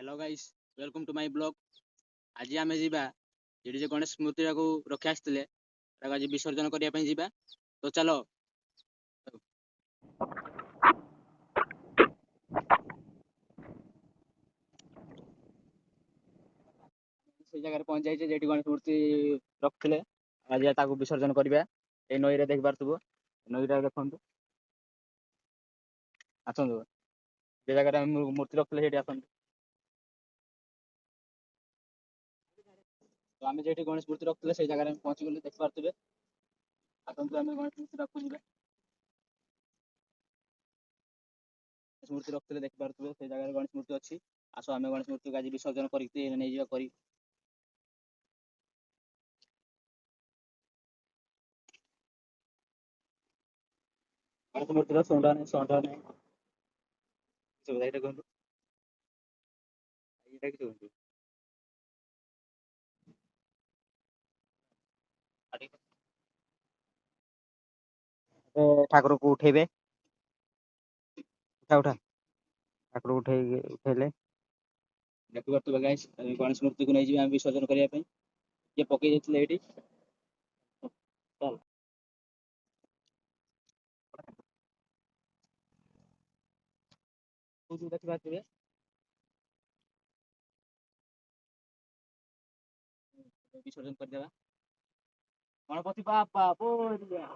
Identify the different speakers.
Speaker 1: Hello guys, welcome to my blog. आज आम जा ये गणेश मूर्ति रखी आसते आज विसर्जन करने जा तो चलो से जगह पहुंच जाइए गणेश मूर्ति रखते आज विसर्जन करवा नई रे देख पार्थ नई देखु आसतु जे जगह मूर्ति रखते आसतु तो आम जो गणेश मूर्ति रखते से जगह पहुंची गले देख पारे आसतु आम गणेश मूर्ति रखू मूर्ति रखते देख पारे से जगह गणेश मूर्ति अच्छी आस आम गणेश मूर्ति आज विसर्जन करके नहीं जा कर गणेश मूर्ति सौंडा नहीं सौंडा नहीं कहतु ये कहतु ठाकुर को उठेबे उठा उठा ठाकुर उठेले देखु गाइस गणेश मूर्ति को नहीं विसर्जन करने ये पकई जाते ये देखिए विसर्जन करदेवा गणपति बापा बोलिया।